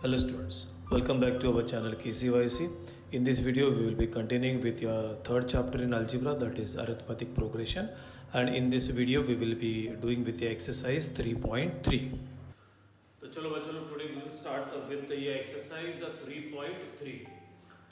Hello students, welcome back to our channel KCYC. In this video we will be continuing with your third chapter in algebra, that is arithmetic progression, and in this video we will be doing with the exercise 3.3. तो चलो बच्चों today we will start with the exercise 3.3.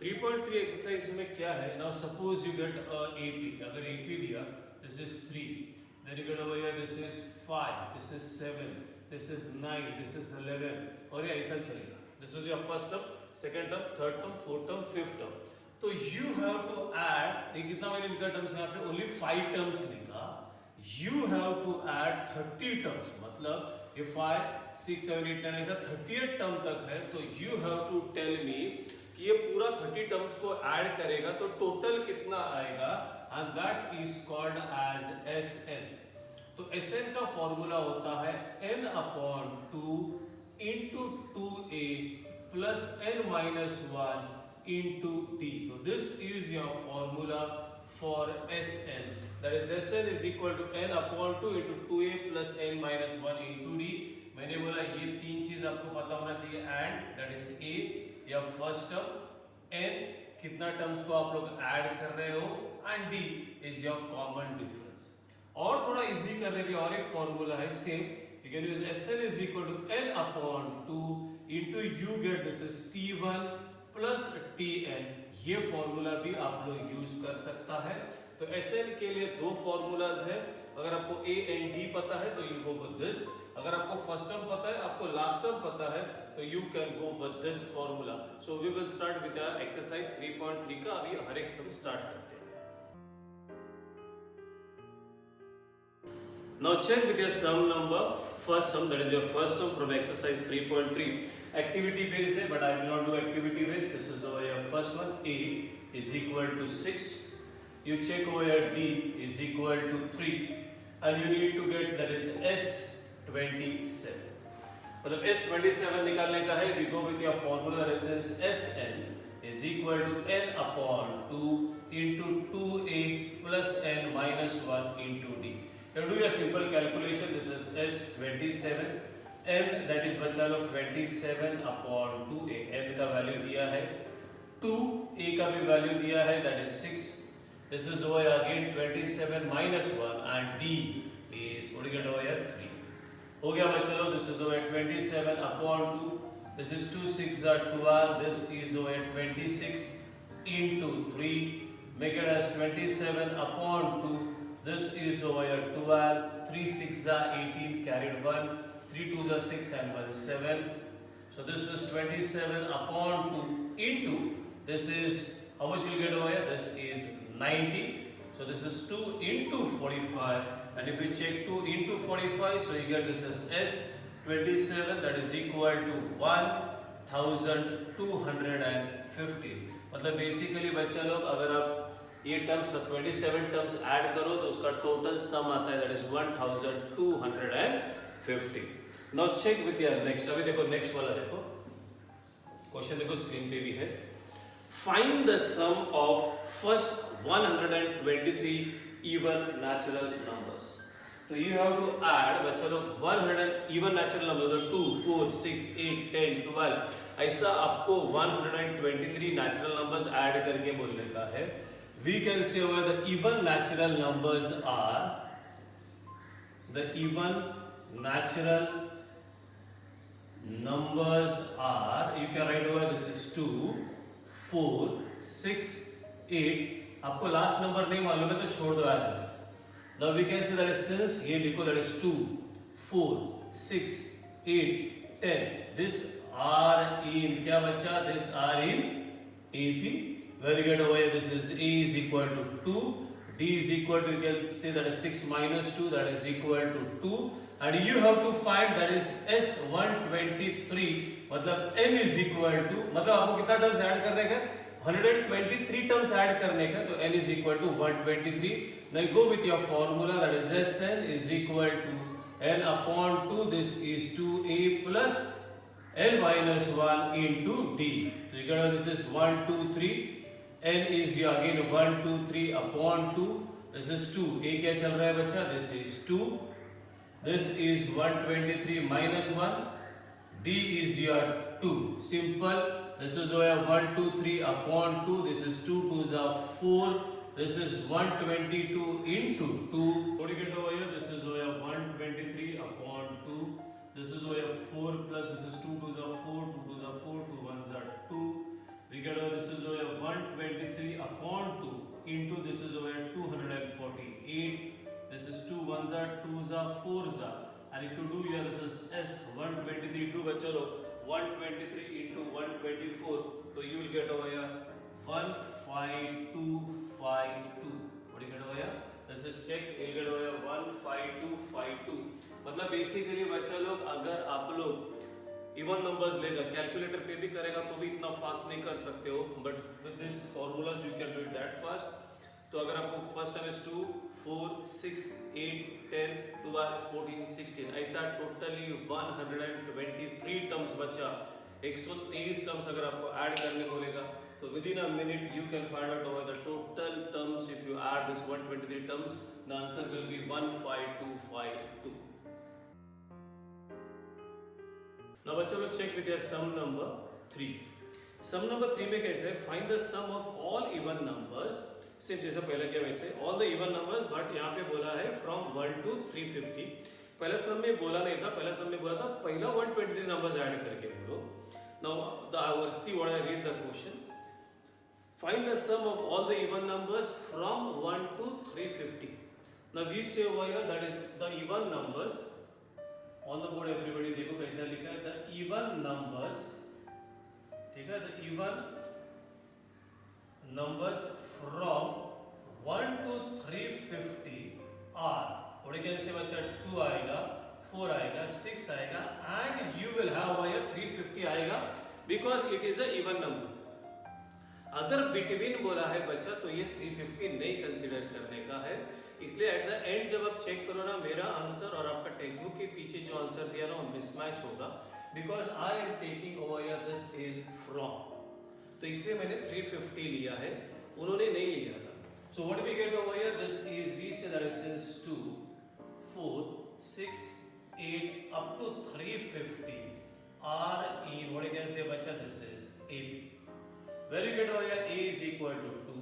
3.3 exercise में क्या है? Now suppose you get AP. अगर AP दिया, this is 3. Then you get over here, this is 5, this is 7, this is 9, this is 11 और ये ऐसा चलेगा. This is your first term, second term, third term, fourth term, fifth term. तो you have to add, ये कितना मैंने लिखा terms यहाँ पे? Only 5 terms लिखा. You have to add 30 terms. मतलब ये 5, 6, 7, 8, 9 ऐसा 30th term तक है. तो you have to tell me कि ये पूरा 30 terms को add करेगा तो total कितना आएगा? And that is called as SN. तो SN का फॉर्मूला होता है n upon 2 into 2a plus n minus 1 into d. So this is your formula for Sn. That is Sn is equal to n upon 2 into 2a plus n minus 1 into d. मैंने बोला ये तीन चीज आपको पता होना चाहिए. And that is a या फर्स्ट टर्म, n कितना टर्म्स को आप लोग ऐड कर रहे हो, and d is your common difference. और थोड़ा इजी करने के और एक फॉर्मूला है same. You can use Sn is equal to n upon 2 into you get this is T1 plus Tn. ये फॉर्मूला भी आप लोग यूज कर सकता है. तो Sn के लिए दो फॉर्मूलाज है. अगर आपको A and D पता है तो you go with this. अगर आपको फर्स्ट टर्म पता है, आपको लास्ट टर्म पता है तो you can go with this formula. So we will start with our exercise 3.3 का अभी हर एक सम स्टार्ट करते हैं. Now check with your sum number. First sum, that is your first sum from exercise 3.3. Activity based है, but I will not do activity based. This is over your first one. A is equal to 6. You check over here D is equal to 3, and you need to get that is S27. मतलब S27 निकालने का है. We go with your formula resistance Sn is equal to n upon 2 into 2a plus n minus 1 into d. You do a simple calculation. This is S27, n that is बच्चा लोग 27 upon 2a. n का value दिया है 2, a का भी value दिया है that is 6. This is over again 27 minus 1 and d is what do you get over here 3. हो गया बच्चा लोग. This is over 27 upon 2. This is 2 6 are 12. This is over 26 into 3. Make it as 27 upon 2. This is over here 12, 3 6 are 18, carried 1, 3 2s are 6 and 1 7. So this is 27 upon 2 into, this is, how much you will get over here? This is 90. So this is 2 into 45, and if you check 2 into 45, so you get this is S27, that is equal to 1250. मतलब basically बच्चा लोग अगर आप ये terms 27 terms add करो तो उसका total sum आता है that is 1250. Now check with your next. अभी देखो नेक्स्ट वाला देखो क्वेश्चन, देखो स्क्रीन पे भी है. Find the sum of first 123 even natural numbers. तो यू हैव टू ऐड बच्चा लोग 100 इवन नेचुरल नंबर, 2 4 6 8 10 12 ऐसा आपको 123 नेचुरल नंबर्स ऐड करके बोलने का है. We can say over the even natural numbers are, the even natural numbers are, you can write over this is 2 4 6 8. आपको लास्ट नंबर नहीं मालूम है तो छोड़ दो as it is. Now we can say that is, since ये लिखो that is 2 4 6 8 10, this are in क्या बच्चा, this are in AP. Where you get over here, this is A is equal to 2, D is equal to, you can say that is 6 minus 2, that is equal to 2, and you have to find that is S123, मतलब n is equal to, मतलब आपको कितना terms add करने का, 123 terms add करने का, तो n is equal to 123. Now you go with your formula, that is Sn is equal to n upon 2, this is 2a plus n minus 1 into d. So you get this is 1 2 3. n is again 1 2 3 upon 2. This is 2. a क्या चल रहा है बच्चा? This is 2. This is 123 minus 1. d is your 2. Simple. This is over 1 2 3 upon 2. This is 2 2s are 4. This is 122 into 2. What do you get over here? This is over 123 upon 2. This is over 4 plus this is 2 2s are 4. 2 2s are 4. 2 1s are 2. We get over this is over 123 upon 2 into this is over 248. This is 2 1s are 2s are 4s are. And if you do here, this is S 123 2 बच्चा लो 123 into 124, तो you will get over here 15252. What do you get over here? This is check. You get over here 15252. मतलब basically बच्चा लोग अगर आप लोग even numbers लेगा calculator पे भी करेगा तो भी इतना फास्ट नहीं कर सकते हो, but with this formulas you can do it that fast. तो अगर आपको फर्स्ट टाइम इज 2 4 6 8 10 12 14 16 ऐसा टोटली 123 टर्म्स बचा. 123 टर्म्स अगर आपको ऐड करने बोलेगा तो within a minute you can find out over the total terms. If you add this 123 terms the answer will be 15252. Now बच्चों लोग check with your sum number 3. Sum number 3 में कैसे find the sum of all even numbers. सिर्फ जैसा पहले किया वैसे all the even numbers, but यहाँ पे बोला है फ्रॉम 1 to 350. पहला सम में बोला नहीं था, पहला सम में बोला था पहला 123 नंबर्स ऐड करके बोलो. Now the I will see what I read the question. Find the sum of all the even numbers from 1 to 350. Now we say over here that is the even numbers on the board. Everybody देखो कैसा लिखा है the even numbers. ठीक है, the even numbers from 1 to 350 are, what you can say बच्चा 2 आएगा, 4 आएगा, 6 आएगा and you will have here 350 आएगा because it is a even number. अगर बिटवीन बोला है बच्चा तो ये 350 नहीं कंसीडर करने का है. इसलिए एट द एंड जब आप चेक करो ना मेरा आंसर और आपका टेक्स्ट बुक के पीछे जो आंसर दिया ना वो मिसमैच होगा because I am taking over here this is from. तो इसलिए मैंने 350 लिया है, उन्होंने नहीं लिया था. So what we get over here this is we say that is since 2 4 6 8 up to 350 are in what you can say बच्चा this is AB. Where you get over here A is equal to 2,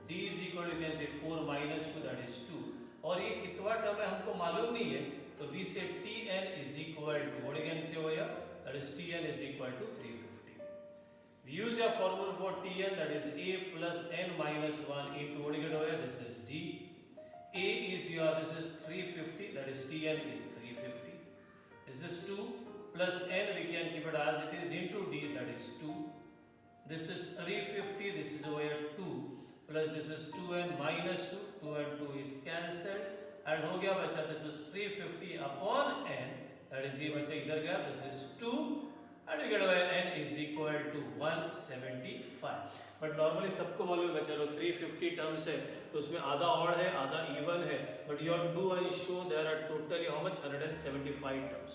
D is equal you can say 4 minus 2 that is 2. और ये कितना term है हमको मालूम नहीं है, तो we say Tn is equal to what you can say over here that is Tn is equal to 350. We use a formula for Tn, that is A plus n minus 1 into what you get over here, this is D. A is your, this is 350, that is Tn is 350. This is 2 plus n, we can keep it as it is, into D, that is 2. This is 350, this is over here 2 plus this is 2n minus 2, 2 and 2 is cancelled. And हो गया बच्चा, this is 350 upon n, that is ये बच्चा इधर गया, this is 2. And you get away n is equal to 175. But normally सबको मालूम है बच्चा लोग 350 टर्म्स है तो उसमें आधा ऑड है आधा इवन है. But you have to do one show there are totally how much 175 terms.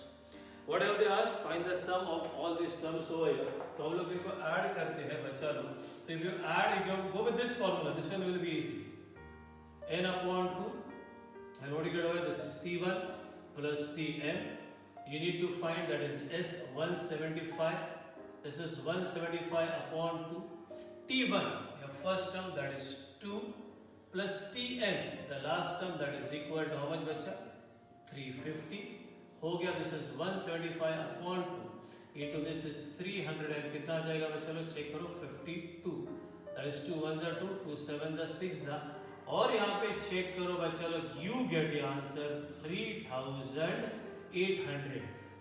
What have they asked? Find the sum of all these terms over here. तो हम लोग इनको ऐड करते हैं बच्चा लोग. So if you add, you can go with this formula. This one will be easy. n upon 2 and what you get over this is T1 plus Tn. You need to find that is S 175. This is 175 upon 2. T1, your first term that is 2 plus Tn, the last term that is equal to how much बच्चा? 350. हो गया, this is 175 upon 2 into this is 300 and कितना आ जाएगा बच्चा लोग check करो 52. That is 2 1s are 2, 2 7s are 6 और यहाँ पे चेक करो बच्चा लोग you get the answer 3800.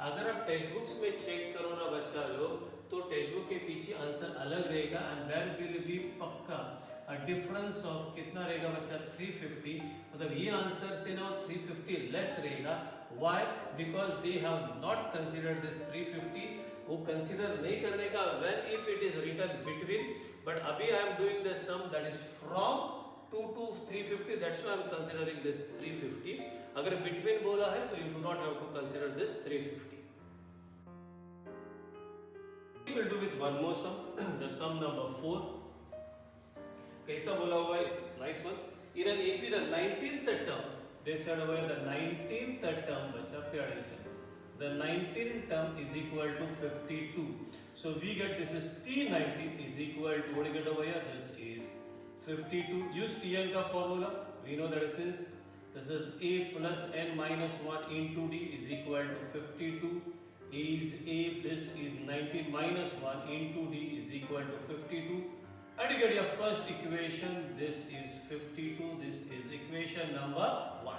अगर आप टेक्स्ट बुक्स में चेक करो ना बच्चा लोग तो टेक्स्ट बुक के पीछे आंसर अलग रहेगा एंड देयर विल बी पक्का अ डिफरेंस ऑफ कितना रहेगा बच्चा 350. मतलब ये आंसर से ना 350 लेस रहेगा. Why? Because they have not considered this 350. वो कंसीडर नहीं करने का when if it is written between. But अभी I am doing the sum that is from 2 to 350, that's why I am considering this 350. अगर between बोला है तो you do not have to consider this 350. We will do with one more sum, the sum number 4. कैसा बोला हुआ है? It's nice one. In an AP, the 19th term, they said over the 19th term, बच्चा pay attention. the 19 term is equal to 52. So we get this is T19 is equal to, what do you get over here? This is 52. Use Tn ka formula. We know that this is a plus n minus 1 into d is equal to 52. Is a, this is 19 minus 1 into d is equal to 52. And you get your first equation. This is 52. This is equation number 1.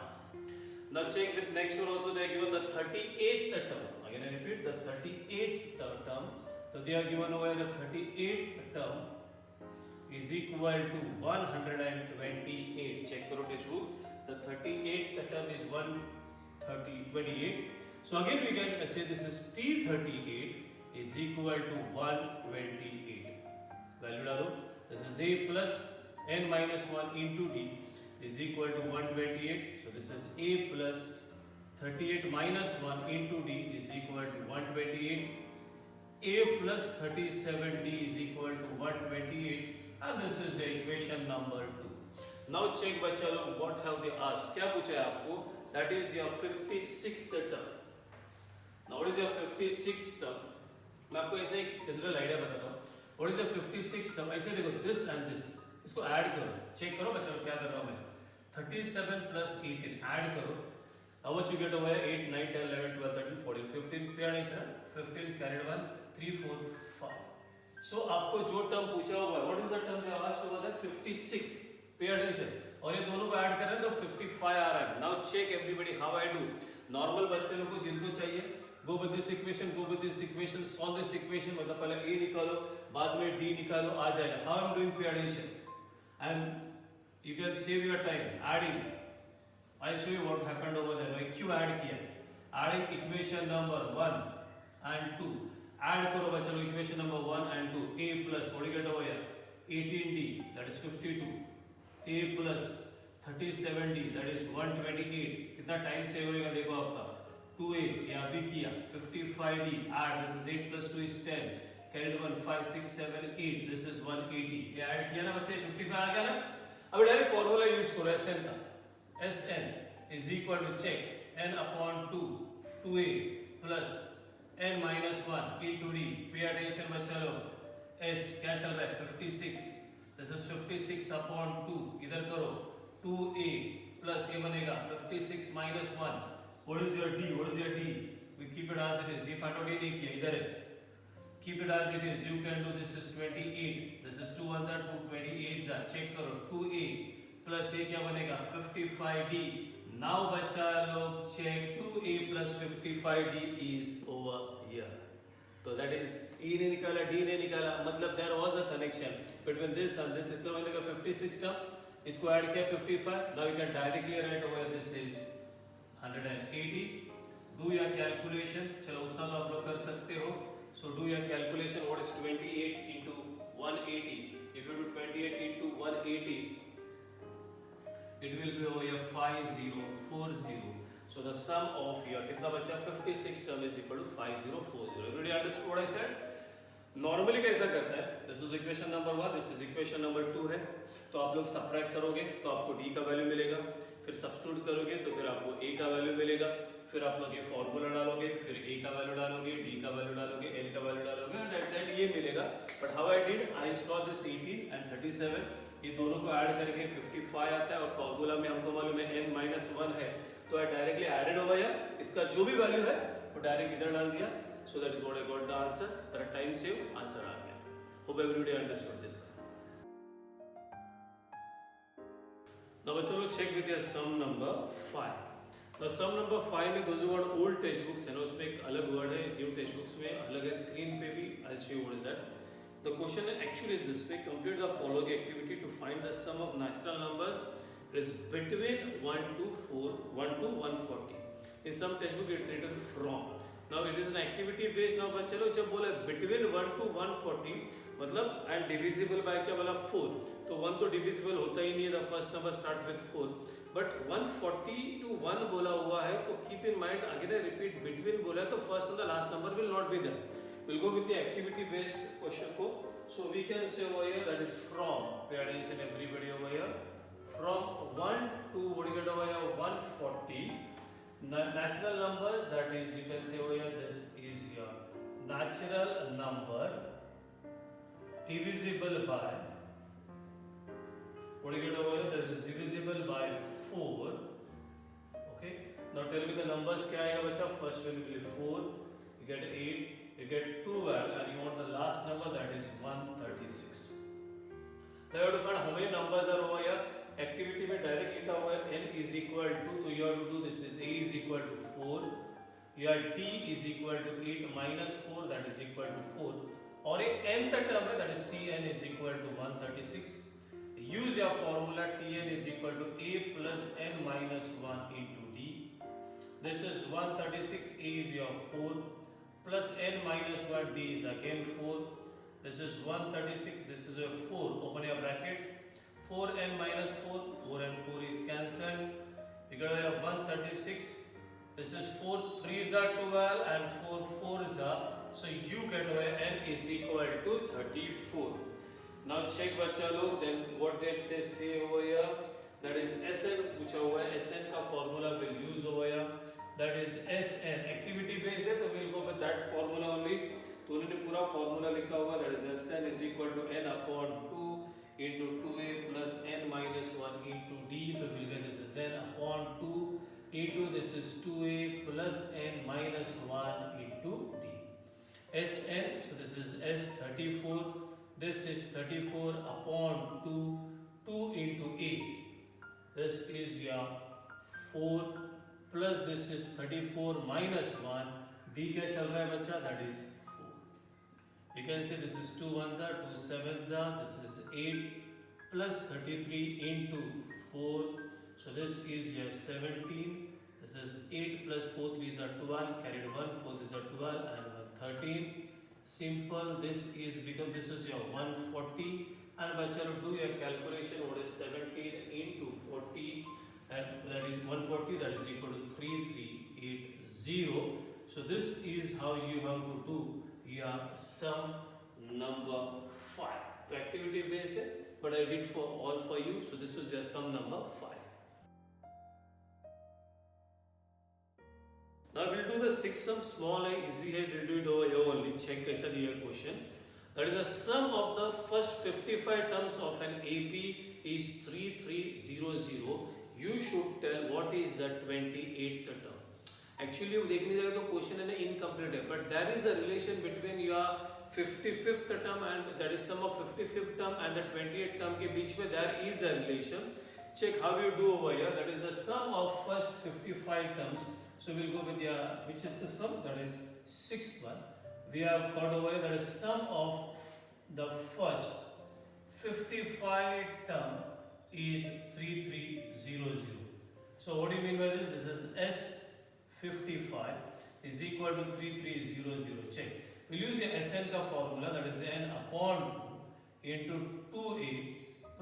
Now check with next one also. They are given the 38th term. Again I repeat, the 38th term. So they are given over the 38th term is equal to 128. Check karo test book. The 38th term is 128. So again we can say this is T38 is equal to 128. Value डालो. This is a plus n minus 1 into d is equal to 128. So this is a plus 38 minus 1 into d is equal to 128. A plus 37d is equal to 128. And this is the equation number 2. Now check बच्चा लोग what have they asked. क्या पूछा है आपको? That is your 56th term. Now what is your 56th term? मैं आपको ऐसे एक जनरल आइडिया बताता हूँ. What is your 56th term? ऐसे देखो this and this. इसको ऐड करो. चेक करो बच्चा लोग क्या कर रहा हूँ मैं. 37 plus 18 ऐड करो. How much you get over here? 8, 9, 10, 11, 12, 13, 14, 15. पे addition 15 carried 1, 3, 4, 5. So आपको जो टर्म पूछा हुआ है, what is the term they asked over there? 56. पे addition. और ये दोनों को ऐड कर रहे हैं तो 55 आ रहा है. Now check everybody how I do. Normal बच्चे लोग को जिनको चाहिए, go with this equation, go with this equation, solve this equation. मतलब पहले a निकालो, बाद में d निकालो, आ जाएगा. How I'm doing पे addition? And you can save your time adding. I'll show you what happened over there. मैं क्यों ऐड किया? Adding equation number 1 and 2. Add करो बच्चों लोग equation number 1 and 2. A plus what do you get over here? 18d that is 52. A plus 37d that is 128. कितना time save होएगा देखो आपका. 2a ये अभी किया. 55d add this is 8 plus 2 is 10. Carried 1 5 6 7 8 this is 180. ये add किया ना बच्चे 55 आ गया ना. अब डायरेक्ट फॉर्मूला यूज करो Sn का. Sn is equal to check n upon 2 2a plus n minus 1 into d. Pay attention बच्चा लोग. S क्या चल रहा है 56. This is 56 upon 2. इधर करो 2a plus ये बनेगा 56 minus 1. What is your d? What is your d? We keep it as it is. D find out ये नहीं किया इधर है. Keep it as it is. You can do this is 28. This is 2 ones are 2 28s are. Check करो 2a plus ये क्या बनेगा 55d. Now बच्चा लोग check 2a plus 55d is over here. So that is e ने निकाला d ने निकाला मतलब there was a connection between this and this. इसका मतलब 56 term इसको ऐड किया 55. Now you can directly write over this is 180. Do your calculation. चलो उतना तो आप लोग कर सकते हो. So do your calculation. What is 28 into 180? If you do 28 into 180, it will be over here 5040. So the sum of your कितना बचा 56 term is equal to 5040. Everybody understood what I said? Normally कैसा करता है? This is equation number 1, this is equation number 2 है. तो आप लोग subtract करोगे तो आपको d का वैल्यू मिलेगा. फिर substitute करोगे तो फिर आपको a का वैल्यू मिलेगा. फिर आप लोग ये फॉर्मूला डालोगे, फिर a का वैल्यू डालोगे, d का वैल्यू डालोगे, n का वैल्यू डालोगे and at the end ये मिलेगा. But how I did? I saw this 18 and 37. ये दोनों को ऐड करके 55 आता है और फॉर्मूला में हमको मालूम है n minus 1 है तो I directly added over here. इसका जो भी वैल्यू है वो डायरेक्ट इधर डाल दिया. So that is what I got the answer. मेरा टाइम सेव आंसर आ गया. Hope everybody understood this. Now चलो check with your sum number 5. Now sum number 5 में those who got old textbooks है ना उसमें एक अलग word है. New textbooks में अलग है. Screen पे भी I'll show you what is that. The question actually is this way. Complete the following activity to find the sum of natural numbers is between 1 to 4, 1 to 140. In some textbook it's written from. Now it is an activity based. Now बच्चे लोग जब बोला between 1 to 140 मतलब and divisible by क्या बोला 4. तो 1 तो divisible होता ही नहीं है. The first number starts with 4. But 140 to 1 बोला हुआ है तो keep in mind again I repeat between बोला है तो first and the last number will not be there. We'll go with the activity based question को. So we can say over here that is from. Pay attention everybody over here. From 1 to what do you get over here 140. natural numbers, that is, you can say over here, this is your natural number divisible by, what do you get over here? This is divisible by 4. Okay, now tell me the numbers kya aayega bacha. First will be 4, you get 8, you get 12, and you want the last number, that is 136. Now you have to find how many numbers are over here. Activity में direct लिखा हुआ है n is equal to, तो you have to do this is a is equal to 4, your t is equal to 8 minus 4, that is equal to 4, और एक nth term है, that is tn is equal to 136. Use your formula, tn is equal to a plus n minus 1 into d. This is 136, a is your 4 plus n minus 1, d is again 4. This is 136, this is a 4, open your brackets, 4n minus 4, 4 and 4 is cancelled, you got to have 136, this is 4 3s are 12 and 4 4s are, so you get away n is equal to 34. Now check bacha log, then what did they say over here, that is Sn पूछा हुआ है, Sn का formula will use over here, that is Sn activity based है, तो we'll go with that formula only. तो उन्होंने पूरा formula लिखा हुआ, that is Sn is equal to n upon 2 into 2a plus n minus 1 into d. तो we'll get this is n upon 2 into this is 2a plus n minus 1 into d. Sn, so this is S34, this is 34 upon 2, 2 into a, this is your 4 plus this is 34 minus 1, d क्या चल रहा है बच्चा, that is 4. You can say this is 2 1s are, 2 7s are, this is 8 plus 33 into 4, so this is your 17, this is 8 plus 4 3s are 12, carried 1 4 3s are 12 and 1 13. Simple, this is become, this is your 140, and bacha do your calculation, what is 17 into 40, and that is 140, that is equal to 3380. So this is how you have to do your sum number 5. So activity based, but I did for all for you. So this was your sum number 5. Now we'll do the 6th sum, small and easy है, we'll do it over here only. Check कैसा दिया question. That is the sum of the first 55 terms of an AP is 3300. You should tell what is the 28th term. Actually वो देखने जाएगा तो question है ना incomplete है, but there is the relation between your 55th term and that is sum of 55th term and the 28th term के बीच में there is a relation. Check how you do over here, that is the sum of first 55 terms. So we'll go with your, which is the sum, that is 6th one. We have got over here, that is sum of the first 55 term is 3300. So what do you mean by this? This is S55 is equal to 3300. Check. We'll use the Sn का formula, that is n upon 2 into 2a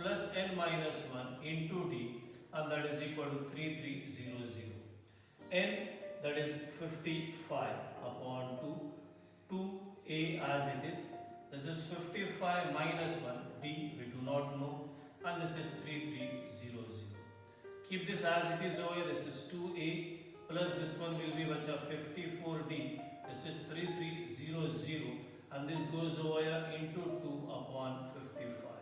plus n minus 1 into d, and that is equal to 3300. N, that is 55 upon 2, 2a as it is. This is 55 minus 1, d we do not know, and this is 3300. Keep this as it is over here. This is 2a plus this one will be 54d. This is 3300, and this goes over here into 2 upon 55.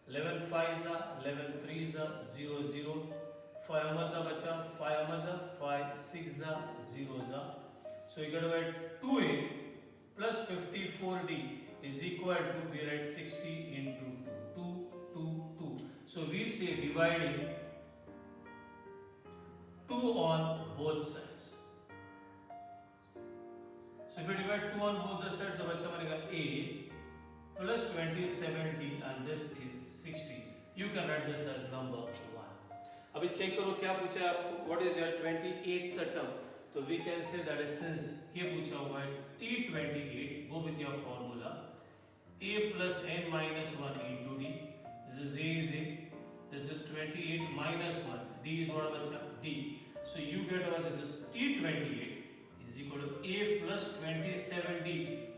11 5s are, 11 3s are, 0 0. 5 hammers are bacha, 5 hammers are, 5 6s are, 0s are. So you got to write 2a plus 54d is equal to, we write 60 into 2, 2 2 2. So we say dividing 2 on both sides. So if you divide 2 on both the sides, तो बच्चा बनेगा a plus 20 70, and this is 60. You can write this as number 1. अभी check करो क्या पूछा है आपको, what is your 28th term. तो we can say that is, since ये पूछा हुआ है T28, go with your formula, a plus n minus 1 into d. This is a is a, this is 28 minus 1, d is what बच्चा d. So you get over, this is T28 is equal to a plus 27d,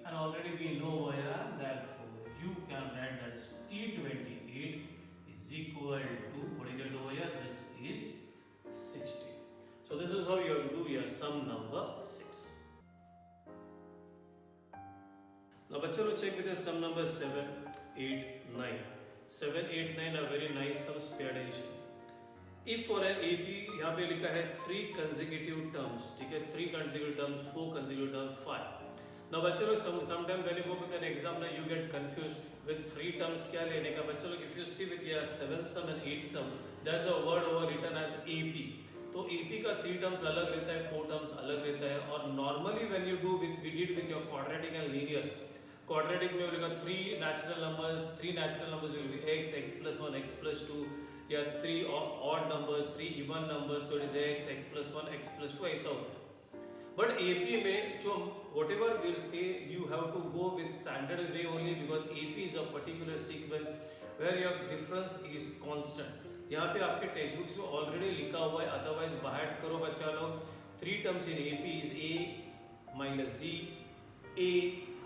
and already we know over here, therefore you can write that is T28 is equal to, what do you get over here, this is 60. So this is how you have to do your sum number 6. Now bachalo check with your sum number 7, 8, 9. 7, 8, 9 are very nice sums, pay attention. If for an AP यहाँ पे लिखा है 3 consecutive terms, ठीक है, 3 consecutive terms, 4 consecutive terms, 5. Now बच्चों लोग sometimes when you go with an exam now you get confused with 3 terms क्या लेने का. बच्चों लोग if you see with your 7 sum and 8 sum there is a word over written as AP. तो AP का 3 terms अलग रहता है, 4 terms अलग रहता है. और normally when you do with we did with your quadratic and linear, quadratic में बोलेगा 3 natural numbers will be x plus 1, x plus 2, या 3 odd numbers, 3 even numbers, तो it is x plus 1, x plus 2 ऐसा होता है. But AP में जो whatever we'll say you have to go with standard way only because AP is a particular sequence where your difference is constant. यहाँ पे आपके text books में already लिखा हुआ है, अदरवाइज बाहर करो बच्चा लोग. 3 terms in AP is A minus D, A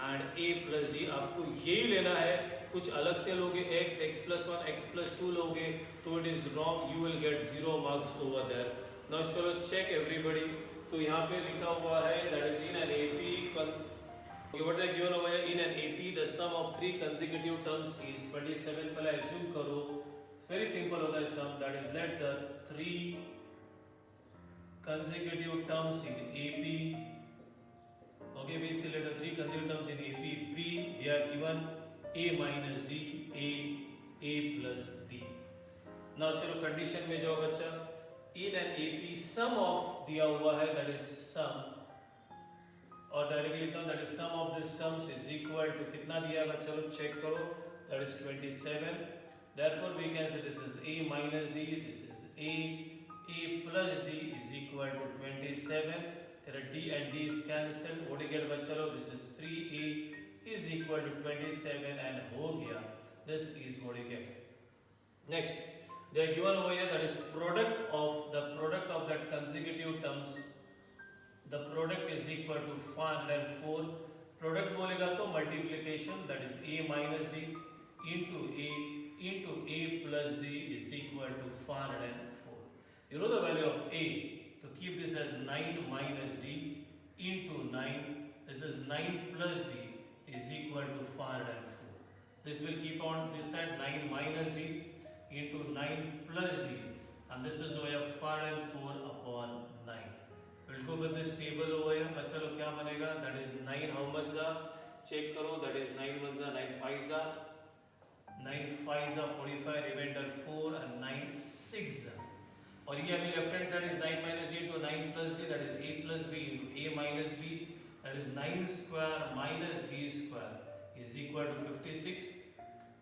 and A plus D. आपको यही लेना है. कुछ अलग से लोगे x, x plus 1, x plus 2 लोगे तो it is wrong, you will get 0 marks over there. Now चलो check everybody. तो यहाँ पे लिखा हुआ है that is in an AP. Okay, what is given over here? In an AP the sum of 3 consecutive terms is 27. पहले assume करो, very simple होता है sum, that is let the 3 consecutive terms in AP, okay, we see let the 3 consecutive terms in AP P, they are given A minus D, A plus D. Now चलो condition में जाओ बच्चा. In an AP sum of दिया हुआ है that is sum, और directly लिखता हूँ that is sum of these terms is equal to कितना दिया है बच्चा लोग चेक करो, that is 27. Therefore we can say this is A minus D, this is A plus D is equal to 27. तेरा D and D is cancelled. What do you get बच्चा लोग? This is 3A is equal to 27 and हो गया. This is what you get. Next, they are given over here that is product of that consecutive terms. The product is equal to 504. Product बोलेगा तो multiplication, that is A minus D into A plus D is equal to 504. You know the value of A. So keep this as 9 minus D into 9. This is 9 plus D is equal to 504. This will keep on this side 9 minus D into 9 plus D, and this is over 504 upon 9. We'll go with this table over here. बच्चा लोग क्या बनेगा? That is 9 how much are? Check करो. That is 9 1 are 9 5 are 9 5 are 45, remainder 4 and 9 6 are. और ये अभी left hand side is 9 minus D into 9 plus D, that is A plus B into A minus B. That is 9 square minus D square is equal to 56.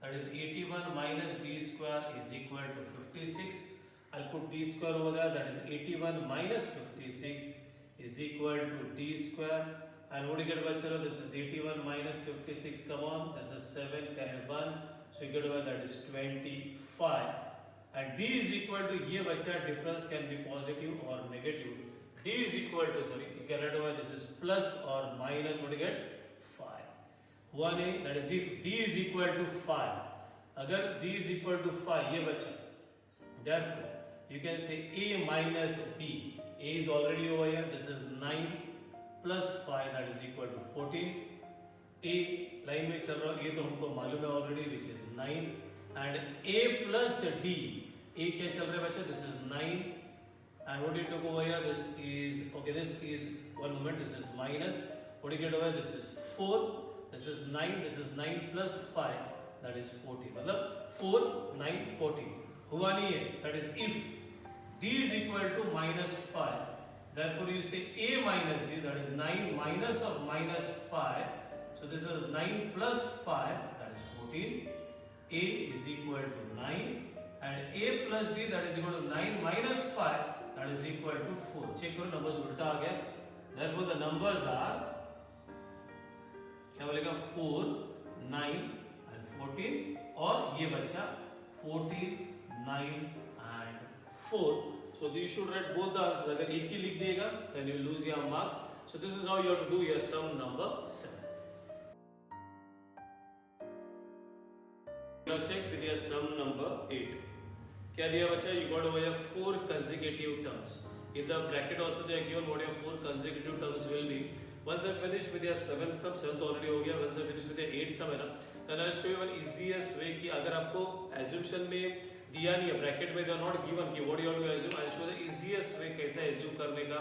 That is 81 minus D square is equal to 56. I'll put D square over there. That is 81 minus 56 is equal to D square. And what do you get bachalo? This is 81 minus 56. Come on, this is 7 carry 1. So you get over that is 25. And D is equal to here bacha difference can be positive or negative. D is equal to, sorry, you can write over this is plus or minus, what do you get? 5. 1A, that is if D is equal to 5. Agar D is equal to 5, ये बच्चा. Therefore, you can say A minus D. A is already over here, this is 9 plus 5, that is equal to 14. A line में चल रहा है, ये तो हमको मालूम है already, which is 9. And A plus D, A क्या चल रहा है बच्चा? This is 9. And what do you took over here? This is, okay, this is, one moment, this is minus. What do you get over here? This is 4. This is 9. This is 9 plus 5. That is 14. मतलब 4, 9, 14. हुआ नहीं है. That is if D is equal to minus 5. Therefore you say A minus D, that is 9 minus of minus 5. So this is 9 plus 5, that is 14. A is equal to 9. And A plus D, that is equal to 9 minus 5. That is equal to 4. Check करो numbers उल्टा आ गया. Therefore the numbers are क्या बोलेगा 4, 9 and 14 और ये बच्चा 14, 9 and 4. So you should write both the answers. अगर एक ही लिख देगा then you lose your marks. So this is how you have to do your sum number 7. Now check with your sum number 8. क्या दिया बच्चा? You got over here 4 consecutive terms. In the bracket also they are given what your 4 consecutive terms will be. Once I finish with your 7th sum, 7th already हो गया. Once I finish with your 8th sum है ना, then I'll show you one easiest way कि अगर आपको assumption में दिया नहीं है, bracket में they are not given कि what you have to assume, I'll show the easiest way कैसे assume करने का.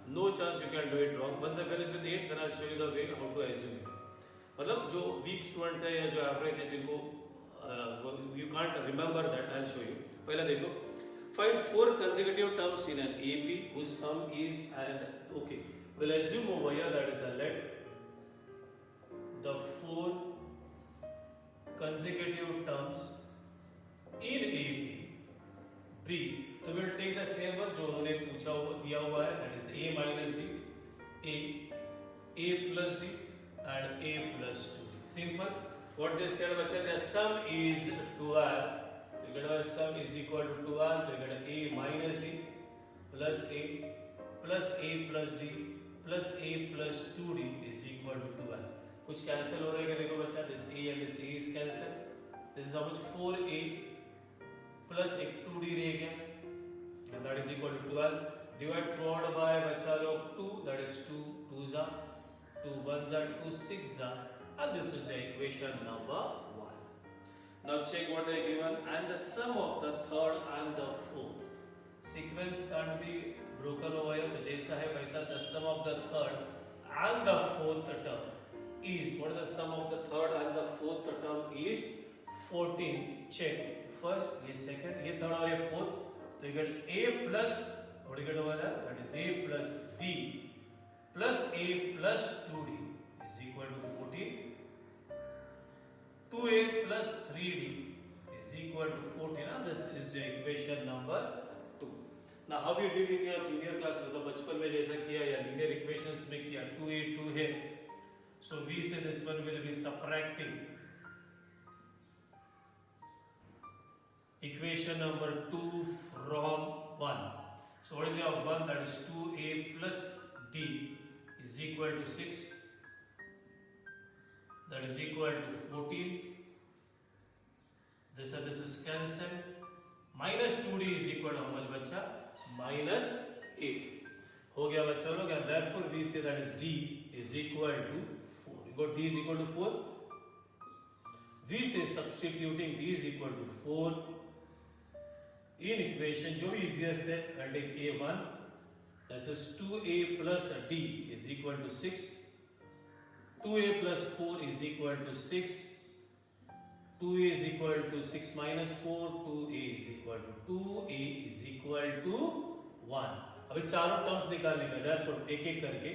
No chance you can do it wrong. Once I finish with 8, then I'll show you the way how to assume it. मतलब जो weak student है या जो average है जिनको you can't remember that, I'll show you. पहले देखो. Find 4 consecutive terms in an AP whose sum is, and okay, we'll assume over here that is a let the 4 consecutive terms in AP be, तो we'll take the same one जो उन्होंने पूछा हुआ दिया हुआ है, that is A minus D, A plus D and A plus 2D. Simple. What they said बच्चा, their sum is 12. You get a sum is equal to 12, so you get A minus D plus A plus D plus A plus 2D is equal to 12. कुछ cancel हो रहा है क्या देखो बच्चा, this A and this A is cancel. This is how much 4A plus एक 2D रह गया, and that is equal to 12. Divide throughout by बच्चा लोग 2, that is 2 2s are 2 1s are 2 6s are, and this is the equation number 1. Now check what they are given, and the sum of the third and the fourth. Sequence can't be broken over here. तो जैसा है वैसा the sum of the third and the fourth term is, what is the sum of the third and the fourth term is 14. Check first, ये second, ये third और ये fourth. तो you get A plus, what do you get over there? That is A plus D plus A plus 2D is equal to 14. 2A plus 3D is equal to 14, and this is the equation number 2. Now how you did in your junior class, मतलब बचपन में जैसा किया या linear equations में किया, 2A 2 है, so we say this one will be subtracting equation number 2 from 1. So what is your 1? That is 2A plus D is equal to 6. That is equal to 14. This and this is cancelled. Minus 2D is equal to how much बच्चा? Minus 8. हो गया बच्चा लोग, and therefore we say that is D is equal to 4. You got D is equal to 4. We say substituting D is equal to 4 in equation जो भी easiest है, I'll take A1. This is 2A plus D is equal to 6. 2A plus 4 is equal to 6. 2A is equal to 6 minus 4. 2A is equal to 2A is equal to 1. अभी चारों terms निकालने का, therefore एक एक करके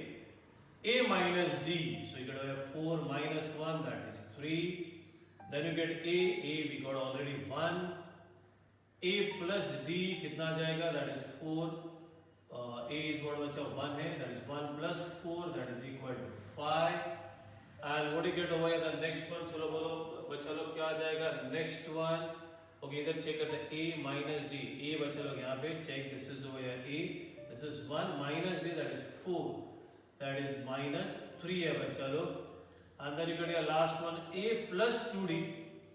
A minus D, so you get a 4 minus 1, that is 3. Then you get A we got already 1. A plus D कितना जाएगा, that is 4. A is what बचा 1 है, that is 1 plus 4, that is equal to 5. And what do you get over here? The next one, चलो बोलो बच्चा लोग क्या आ जाएगा? Next one, okay, इधर चेक करते हैं A minus D. A बच्चा लोग यहाँ पे check, this is over here A. This is 1 minus D, that is 4. That is minus 3 है बच्चा लोग. And then you get your last one A plus 2D,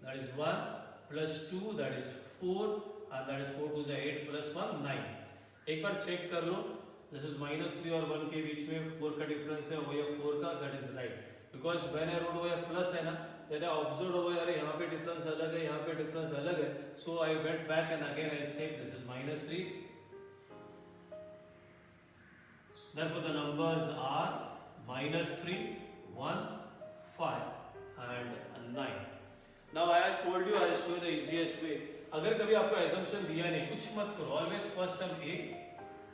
that is 1 plus 2, that is 4, and that is 4 to the 8 plus 1 9. एक बार check कर लो. This is minus 3 और 1 के बीच में 4 का डिफरेंस है, over here 4 का, that is right. Because when I wrote over here plus है ना, then I observed over here यहाँ पे difference अलग है, यहाँ पे difference अलग है. So I went back and again I checked. This is minus 3. Therefore the numbers are minus 3, 1, 5 and 9. Now I had told you I'll show you the easiest way. अगर कभी आपको assumption दिया नहीं, कुछ मत करो. Always first term A,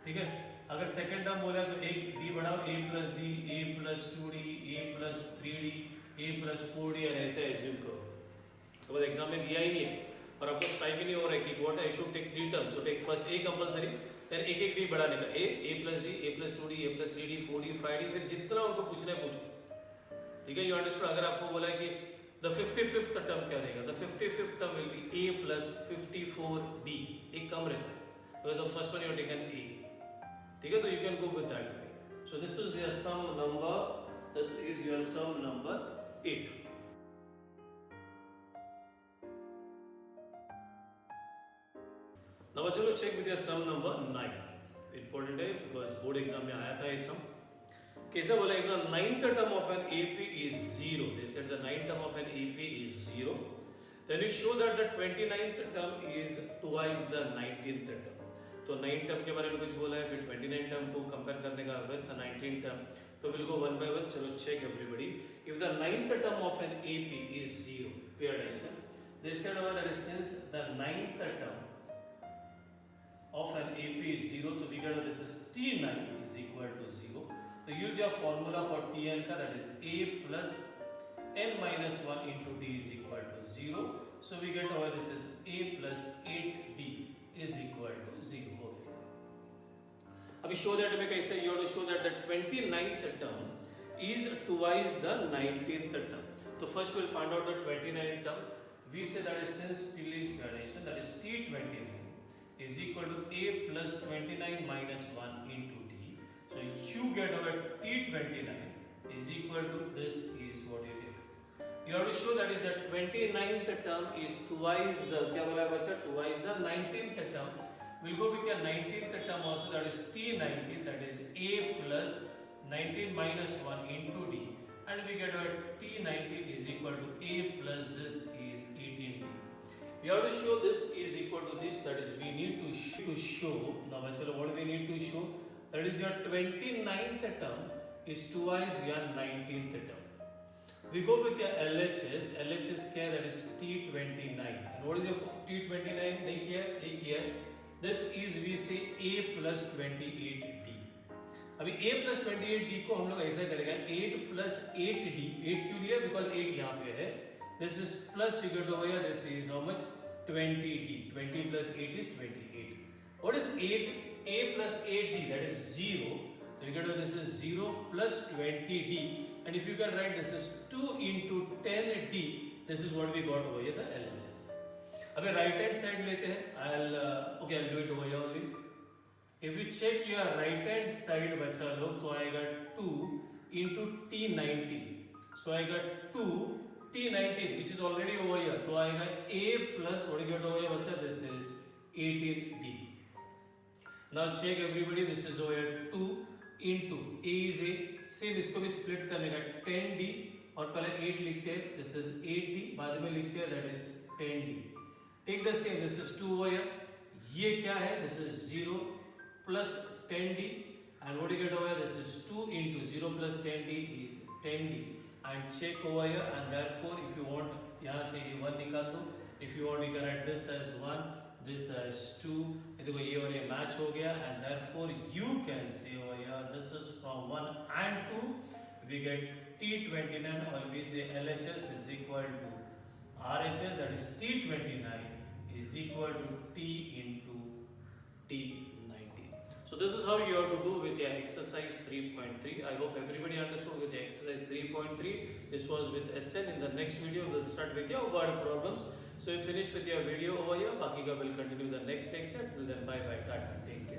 ठीक है? अगर सेकेंड टर्म बोला तो एक डी बढ़ाओ, A plus D, A plus 2D, A plus 3D, A plus 4D, और ऐसे एज्यूम करो. सपोज एग्जाम में दिया ही नहीं है और आपको स्ट्राइक ही नहीं हो रहा है कि what I should take 3 terms, तो टेक फर्स्ट A कंपलसरी, फिर एक एक डी बढ़ाने का, A plus D, A plus 2D, A plus 3D, 4D, 5D, फिर जितना उनको पूछना है पूछो. ठीक है, यू अंडरस्टूड. अगर आपको बोला है कि द 55th टर्म क्या रहेगा, the 55th term will be A plus 54D. एक कम रहता है, तो the first one you taken A. ठीक है, तो you can go with that way. So this is your sum number, this is your sum number 8. Now चलो check with your sum number 9. Important है बिकॉज बोर्ड एग्जाम में आया था ये sum. कैसा बोला एक ninth term of an AP is zero, they said the ninth term of an AP is zero, then you show that the 29th term is twice the 19th term. तो 9th term के बारे में कुछ बोला है, फिर 29th term को compare करने का विद द 19th टर्म। तो will go one by one, चलो check everybody. If the 9th term of an AP is zero, pay attention, they said over that since the 9th term of an AP is 0, so we get this is T9 is equal to 0. So use your formula for Tn ka, that is A plus n minus 1 into D is equal to 0. So we get over this is A plus 8D is equal to 0. Okay. Abhi show that mein kaise, you have to show that the 29th term is twice the 19th term. So first we'll find out the 29th term. We say that is since please pay attention, that is T29 is equal to A plus 29 minus 1 into D. So you get over T29 is equal to this is what you get. You have to show that is the 29th term is twice the, क्या बोला बच्चा, twice the 19th term. We'll go with your 19th term also, that is T19, that is A plus 19 minus 1 into D. And we get our T19 is equal to A plus this is 18D. We have to show this is equal to this, that is we need to show, now what do we need to show? That is your 29th term is twice your 19th term. We go with your LHS, LHS क्या है, that is T29. And what is your T29? देखिए, this is we say A plus 28D. अभी a plus 28d को हम लोग ऐसा करेंगे 8 plus 8d, 8 क्यों लिया, बिकॉज 8 यहाँ पे है, this is plus you get over here, this is how much 20d, 20 plus 8 is 28. What is 8, a plus 8d, that is 0, so you get over this is 0 plus 20d, and if you can write this is 2 into 10d, this is what we got over here, the LHS. अभी right hand side लेते हैं, I'll do it over here only. If you check your right hand side बच्चा लोग, तो आएगा 2 into T19, so आएगा 2 T19 which is already over here, तो आएगा A plus what you get over here बच्चा, this is 18D. Now check everybody, this is over here 2 into A is A, same इसको भी split करने का 10D, और पहले 8 लिखते हैं, this is 8D, बाद में लिखते हैं that is 10D. Take the same, this is 2 over here, ये क्या है, this is 0 plus 10d, and what do you get over here, this is 2 into 0 plus 10d is 10d, and check over here, and therefore if you want यहाँ से ये 1 निकाल दो, if you want you can write this as 1, this as 2, देखो ये और ये match हो गया, and therefore you can say over here this is from 1 and 2 we get T29, or we say LHS is equal to RHS, that is T29 is equal to T into T19. So this is how you have to do with your exercise 3.3. I hope everybody understood with the exercise 3.3. This was with SN. In the next video, we'll start with your word problems. So you finish with your video over here. Baki ka will continue the next lecture. Till then, bye bye, tata, take care.